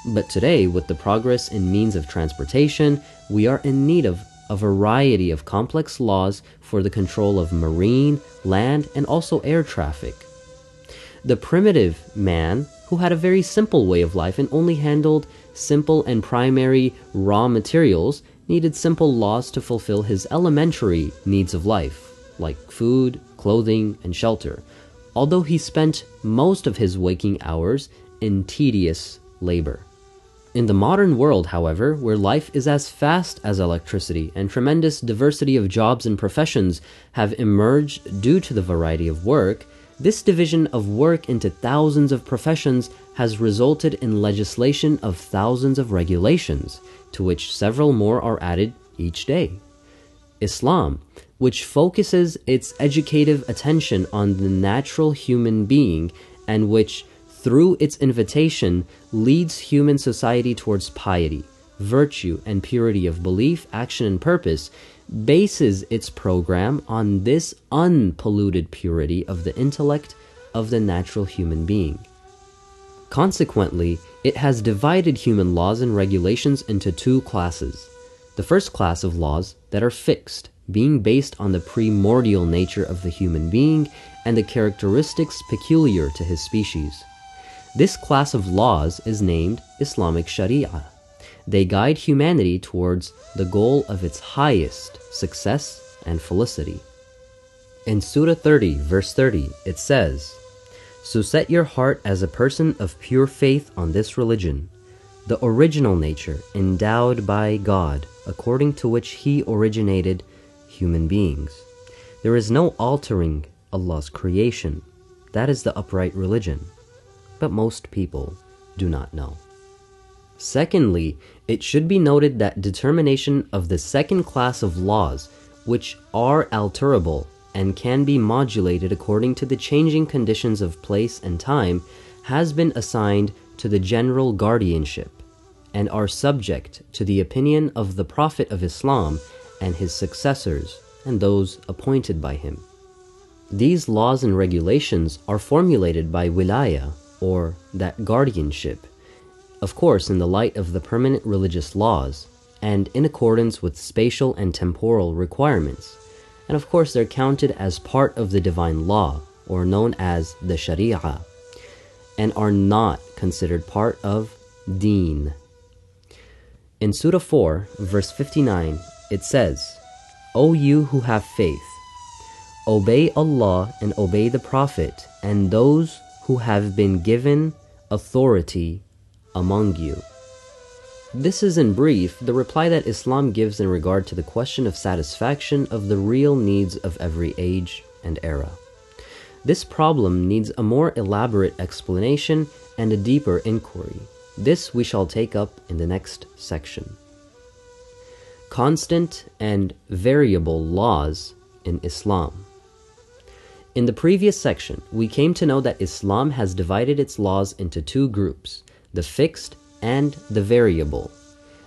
But today, with the progress in means of transportation, we are in need of a variety of complex laws for the control of marine, land, and also air traffic. The primitive man, who had a very simple way of life and only handled simple and primary raw materials, needed simple laws to fulfill his elementary needs of life, like food, clothing, and shelter, although he spent most of his waking hours in tedious labor. In the modern world, however, where life is as fast as electricity and tremendous diversity of jobs and professions have emerged due to the variety of work, this division of work into thousands of professions has resulted in legislation of thousands of regulations, to which several more are added each day. Islam, which focuses its educative attention on the natural human being and which, through its invitation, leads human society towards piety, virtue, and purity of belief, action, and purpose, bases its program on this unpolluted purity of the intellect of the natural human being. Consequently, it has divided human laws and regulations into two classes. The first class of laws that are fixed, being based on the primordial nature of the human being and the characteristics peculiar to his species. This class of laws is named Islamic Sharia. They guide humanity towards the goal of its highest success and felicity. In Surah 30, verse 30, it says, "So set your heart as a person of pure faith on this religion, the original nature endowed by God, according to which He originated human beings. There is no altering Allah's creation. That is the upright religion. But most people do not know." Secondly, it should be noted that determination of the second class of laws, which are alterable and can be modulated according to the changing conditions of place and time, has been assigned to the general guardianship and are subject to the opinion of the Prophet of Islam and his successors and those appointed by him. These laws and regulations are formulated by wilaya, or that guardianship, of course in the light of the permanent religious laws, and in accordance with spatial and temporal requirements, and of course they're counted as part of the divine law, or known as the Sharia, and are not considered part of Deen. In Surah 4, verse 59, it says, "O you who have faith, obey Allah and obey the Prophet and those who have been given authority among you. This is in brief the reply that Islam gives in regard to the question of satisfaction of the real needs of every age and era. This problem needs a more elaborate explanation and a deeper inquiry. This we shall take up in the next section. Constant and variable laws in Islam. In the previous section, we came to know that Islam has divided its laws into two groups, the fixed and the variable.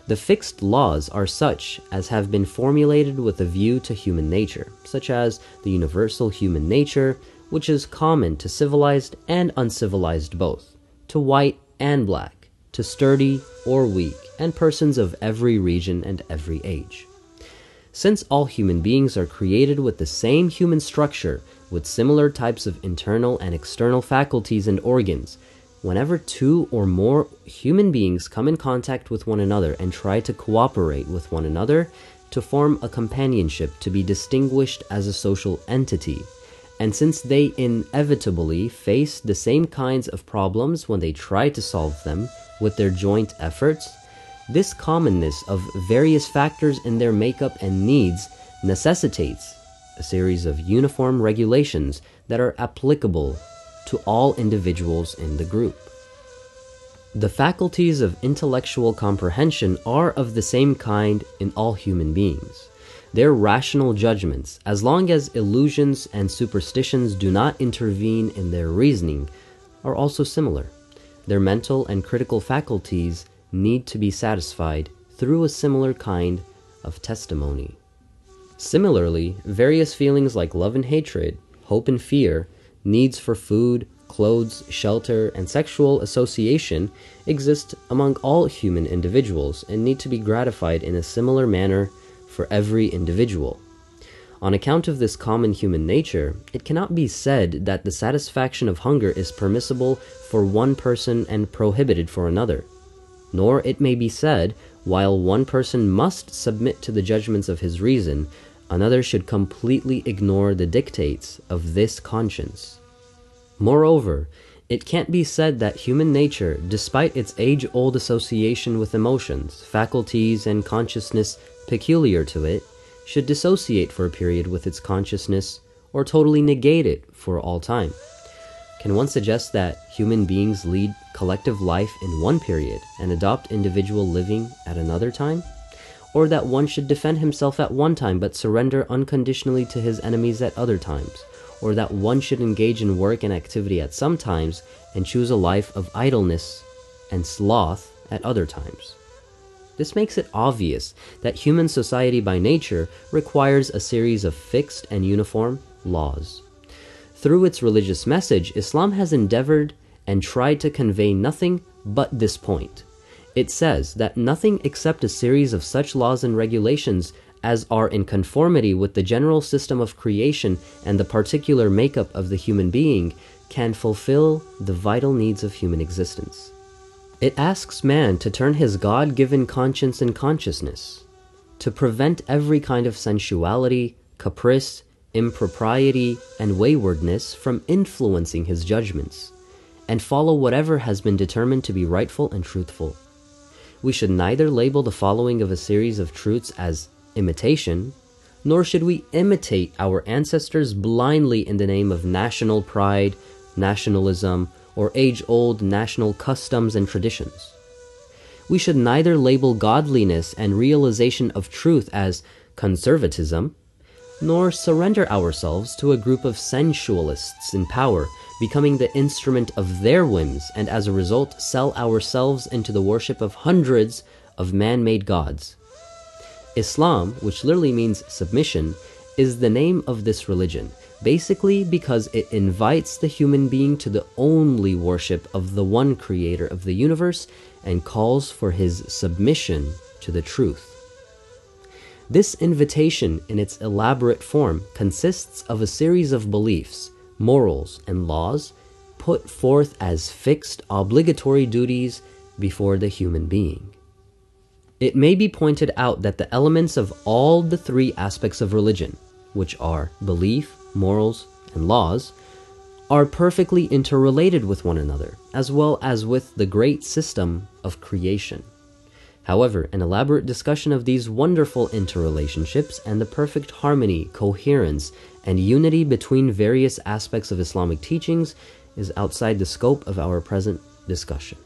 The fixed laws are such as have been formulated with a view to human nature, such as the universal human nature, which is common to civilized and uncivilized both, to white and black, to sturdy or weak, and persons of every region and every age. Since all human beings are created with the same human structure, with similar types of internal and external faculties and organs, whenever two or more human beings come in contact with one another and try to cooperate with one another to form a companionship to be distinguished as a social entity, and since they inevitably face the same kinds of problems when they try to solve them with their joint efforts, this commonness of various factors in their makeup and needs necessitates a series of uniform regulations that are applicable to all individuals in the group. The faculties of intellectual comprehension are of the same kind in all human beings. Their rational judgments, as long as illusions and superstitions do not intervene in their reasoning, are also similar. Their mental and critical faculties need to be satisfied through a similar kind of testimony. Similarly, various feelings like love and hatred, hope and fear, needs for food, clothes, shelter, and sexual association exist among all human individuals and need to be gratified in a similar manner for every individual. On account of this common human nature, it cannot be said that the satisfaction of hunger is permissible for one person and prohibited for another. Nor it may be said, while one person must submit to the judgments of his reason, another should completely ignore the dictates of this conscience. Moreover, it can't be said that human nature, despite its age-old association with emotions, faculties, and consciousness peculiar to it, should dissociate for a period with its consciousness or totally negate it for all time. Can one suggest that human beings lead collective life in one period and adopt individual living at another time? Or that one should defend himself at one time but surrender unconditionally to his enemies at other times? Or that one should engage in work and activity at some times and choose a life of idleness and sloth at other times? This makes it obvious that human society by nature requires a series of fixed and uniform laws. Through its religious message, Islam has endeavored and tried to convey nothing but this point. It says that nothing except a series of such laws and regulations as are in conformity with the general system of creation and the particular makeup of the human being can fulfill the vital needs of human existence. It asks man to turn his God-given conscience and consciousness, to prevent every kind of sensuality, caprice, impropriety, and waywardness from influencing his judgments, and follow whatever has been determined to be rightful and truthful. We should neither label the following of a series of truths as imitation, nor should we imitate our ancestors blindly in the name of national pride, nationalism, or age-old national customs and traditions. We should neither label godliness and realization of truth as conservatism, nor surrender ourselves to a group of sensualists in power, becoming the instrument of their whims, and as a result sell ourselves into the worship of hundreds of man-made gods. Islam, which literally means submission, is the name of this religion, basically because it invites the human being to the only worship of the one creator of the universe and calls for his submission to the truth. This invitation in its elaborate form consists of a series of beliefs, morals, and laws put forth as fixed obligatory duties before the human being. It may be pointed out that the elements of all the three aspects of religion, which are belief, morals, and laws, are perfectly interrelated with one another, as well as with the great system of creation. However, an elaborate discussion of these wonderful interrelationships and the perfect harmony, coherence, and unity between various aspects of Islamic teachings is outside the scope of our present discussion.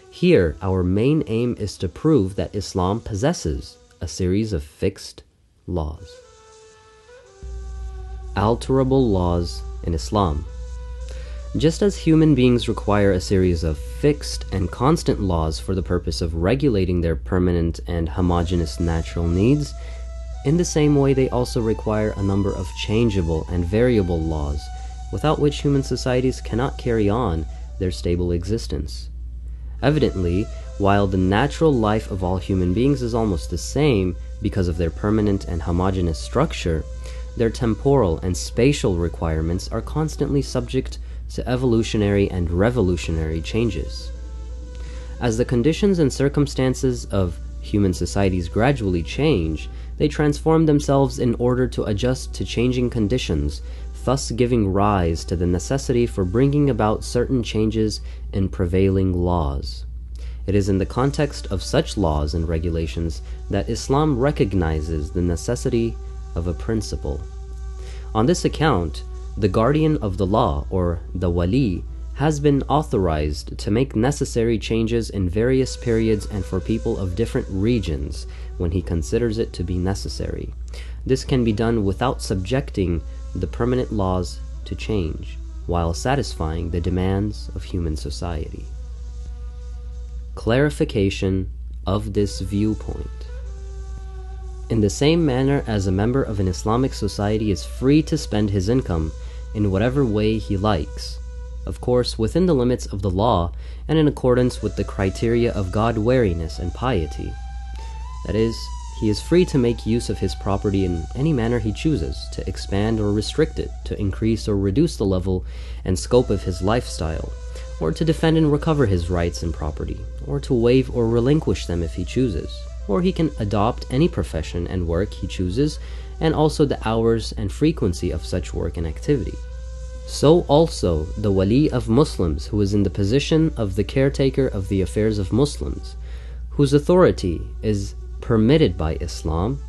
Here, our main aim is to prove that Islam possesses a series of fixed laws. Alterable laws in Islam. Just as human beings require a series of fixed and constant laws for the purpose of regulating their permanent and homogeneous natural needs, in the same way they also require a number of changeable and variable laws, without which human societies cannot carry on their stable existence. Evidently, while the natural life of all human beings is almost the same because of their permanent and homogeneous structure, their temporal and spatial requirements are constantly subject to evolutionary and revolutionary changes. As the conditions and circumstances of human societies gradually change, they transform themselves in order to adjust to changing conditions, thus giving rise to the necessity for bringing about certain changes in prevailing laws. It is in the context of such laws and regulations that Islam recognizes the necessity of a principle. On this account, the guardian of the law, or the wali, has been authorized to make necessary changes in various periods and for people of different regions when he considers it to be necessary. This can be done without subjecting the permanent laws to change, while satisfying the demands of human society. Clarification of this viewpoint. In the same manner as a member of an Islamic society is free to spend his income in whatever way he likes, of course within the limits of the law and in accordance with the criteria of God-wariness and piety. That is, he is free to make use of his property in any manner he chooses, to expand or restrict it, to increase or reduce the level and scope of his lifestyle, or to defend and recover his rights and property, or to waive or relinquish them if he chooses, or he can adopt any profession and work he chooses, and also the hours and frequency of such work and activity. So also the wali of Muslims, who is in the position of the caretaker of the affairs of Muslims, whose authority is permitted by Islam,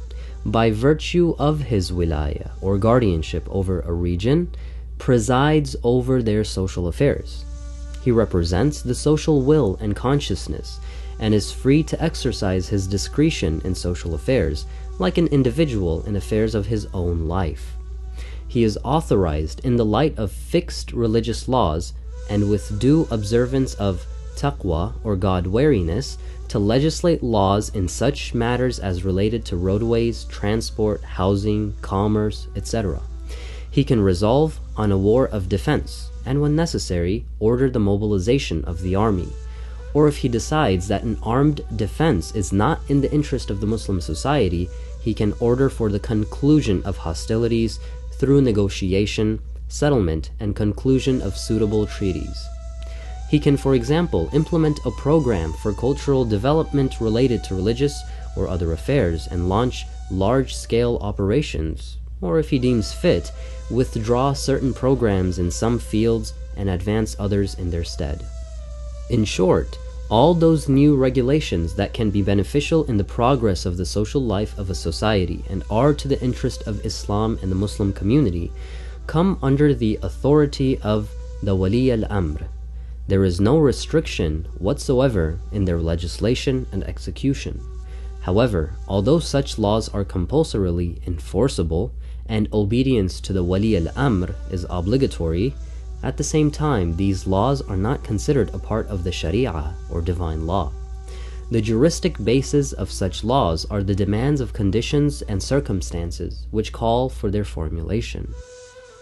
by virtue of his wilaya or guardianship over a region, presides over their social affairs. He represents the social will and consciousness, and is free to exercise his discretion in social affairs, like an individual in affairs of his own life. He is authorized in the light of fixed religious laws, and with due observance of taqwa or God-wariness, to legislate laws in such matters as related to roadways, transport, housing, commerce, etc. He can resolve on a war of defense, and when necessary, order the mobilization of the army. Or if he decides that an armed defense is not in the interest of the Muslim society, he can order for the conclusion of hostilities through negotiation, settlement, and conclusion of suitable treaties. He can, for example, implement a program for cultural development related to religious or other affairs and launch large-scale operations, or if he deems fit, withdraw certain programs in some fields and advance others in their stead. In short, all those new regulations that can be beneficial in the progress of the social life of a society and are to the interest of Islam and the Muslim community come under the authority of the Wali al-Amr. There is no restriction whatsoever in their legislation and execution. However, although such laws are compulsorily enforceable and obedience to the Wali al-Amr is obligatory, at the same time these laws are not considered a part of the Sharia or divine law. The juristic basis of such laws are the demands of conditions and circumstances which call for their formulation.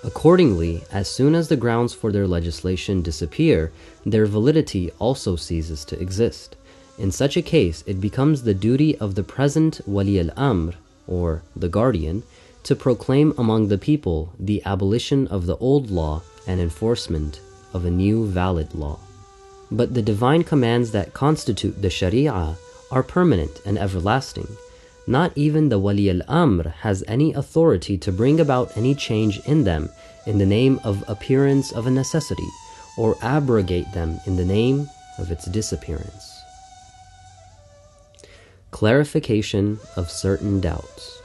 Accordingly, as soon as the grounds for their legislation disappear, their validity also ceases to exist. In such a case, it becomes the duty of the present Wali al-Amr, or the guardian, to proclaim among the people the abolition of the old law and enforcement of a new valid law. But the divine commands that constitute the Sharia are permanent and everlasting. Not even the Wali al-Amr has any authority to bring about any change in them in the name of appearance of a necessity, or abrogate them in the name of its disappearance. Clarification of certain doubts.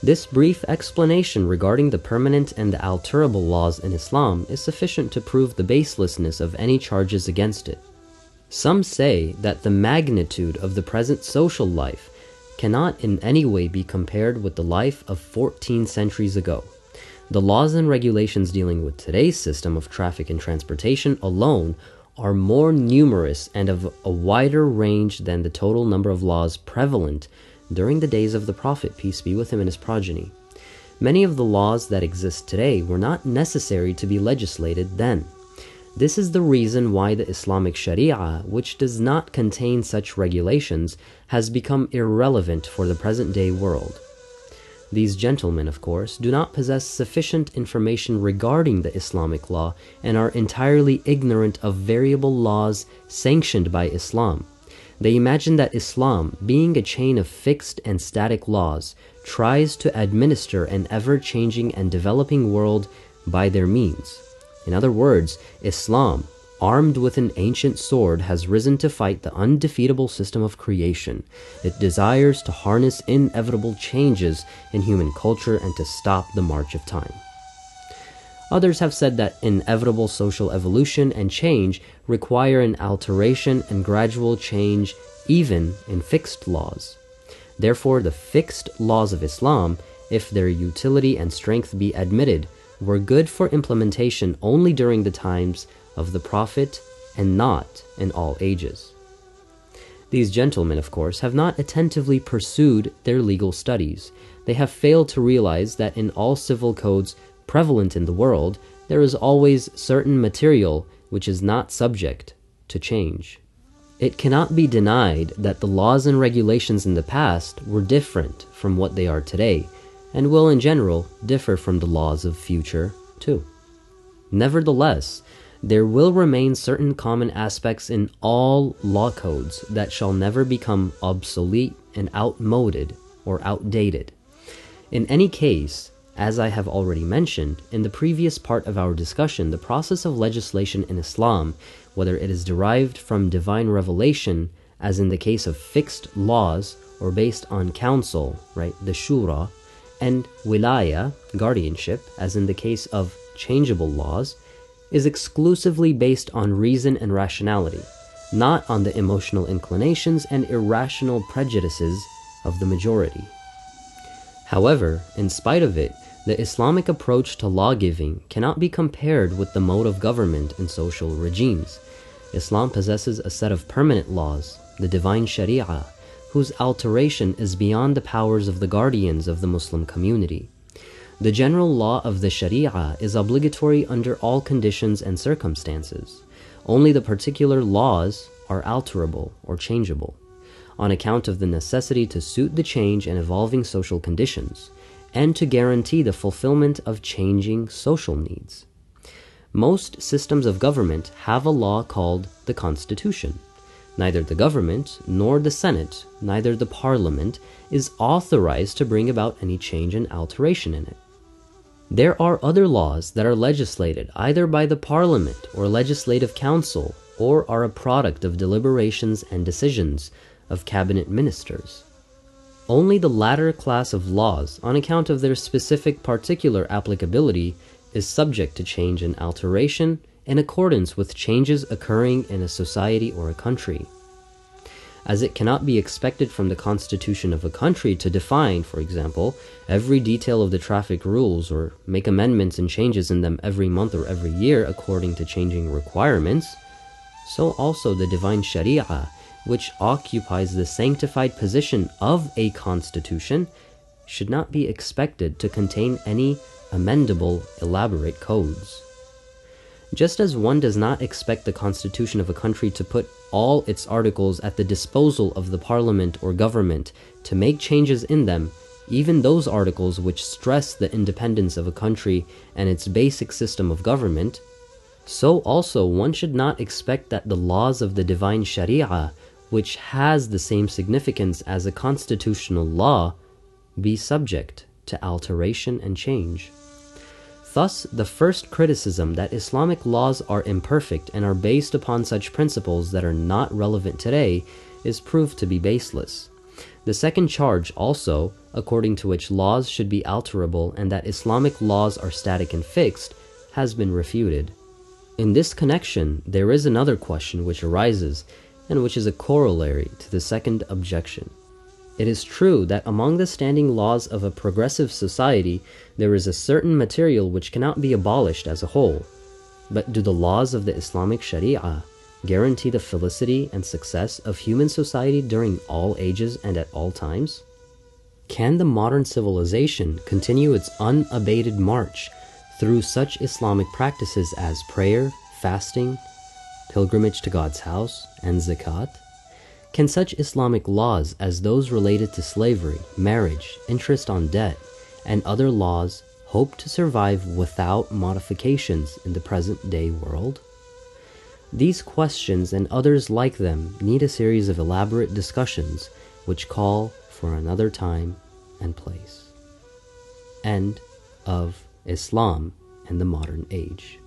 This brief explanation regarding the permanent and the alterable laws in Islam is sufficient to prove the baselessness of any charges against it. Some say that the magnitude of the present social life cannot in any way be compared with the life of 14 centuries ago. The laws and regulations dealing with today's system of traffic and transportation alone are more numerous and of a wider range than the total number of laws prevalent during the days of the Prophet, peace be with him, and his progeny. Many of the laws that exist today were not necessary to be legislated then. This is the reason why the Islamic Sharia, which does not contain such regulations, has become irrelevant for the present-day world. These gentlemen, of course, do not possess sufficient information regarding the Islamic law and are entirely ignorant of variable laws sanctioned by Islam. They imagine that Islam, being a chain of fixed and static laws, tries to administer an ever-changing and developing world by their means. In other words, Islam, armed with an ancient sword, has risen to fight the undefeatable system of creation. It desires to harness inevitable changes in human culture and to stop the march of time. Others have said that inevitable social evolution and change require an alteration and gradual change even in fixed laws. Therefore, the fixed laws of Islam, if their utility and strength be admitted, were good for implementation only during the times of the Prophet and not in all ages. These gentlemen, of course, have not attentively pursued their legal studies. They have failed to realize that in all civil codes prevalent in the world, there is always certain material which is not subject to change. It cannot be denied that the laws and regulations in the past were different from what they are today, and will in general differ from the laws of future too. Nevertheless, there will remain certain common aspects in all law codes that shall never become obsolete and outmoded or outdated. In any case, as I have already mentioned in the previous part of our discussion, the process of legislation in Islam, whether it is derived from divine revelation, as in the case of fixed laws, or based on counsel, right, the shura, and wilaya, guardianship, as in the case of changeable laws, is exclusively based on reason and rationality, not on the emotional inclinations and irrational prejudices of the majority. However, in spite of it, the Islamic approach to law-giving cannot be compared with the mode of government in social regimes. Islam possesses a set of permanent laws, the divine Sharia, whose alteration is beyond the powers of the guardians of the Muslim community. The general law of the Sharia is obligatory under all conditions and circumstances. Only the particular laws are alterable or changeable, on account of the necessity to suit the change and evolving social conditions, and to guarantee the fulfillment of changing social needs. Most systems of government have a law called the Constitution. Neither the government, nor the Senate, neither the Parliament is authorized to bring about any change and alteration in it. There are other laws that are legislated either by the Parliament or Legislative Council, or are a product of deliberations and decisions of cabinet ministers. Only the latter class of laws, on account of their specific particular applicability, is subject to change and alteration in accordance with changes occurring in a society or a country. As it cannot be expected from the constitution of a country to define, for example, every detail of the traffic rules or make amendments and changes in them every month or every year according to changing requirements, so also the divine Sharia, which occupies the sanctified position of a constitution, should not be expected to contain any amendable, elaborate codes. Just as one does not expect the constitution of a country to put all its articles at the disposal of the parliament or government to make changes in them, even those articles which stress the independence of a country and its basic system of government, so also one should not expect that the laws of the divine Sharia, which has the same significance as a constitutional law, be subject to alteration and change. Thus, the first criticism that Islamic laws are imperfect and are based upon such principles that are not relevant today is proved to be baseless. The second charge also, according to which laws should be alterable and that Islamic laws are static and fixed, has been refuted. In this connection, there is another question which arises, and which is a corollary to the second objection. It is true that among the standing laws of a progressive society, there is a certain material which cannot be abolished as a whole. But do the laws of the Islamic Sharia guarantee the felicity and success of human society during all ages and at all times? Can the modern civilization continue its unabated march through such Islamic practices as prayer, fasting, pilgrimage to God's house, and zakat? Can such Islamic laws as those related to slavery, marriage, interest on debt, and other laws hope to survive without modifications in the present-day world? These questions and others like them need a series of elaborate discussions which call for another time and place. End of Islam in the modern age.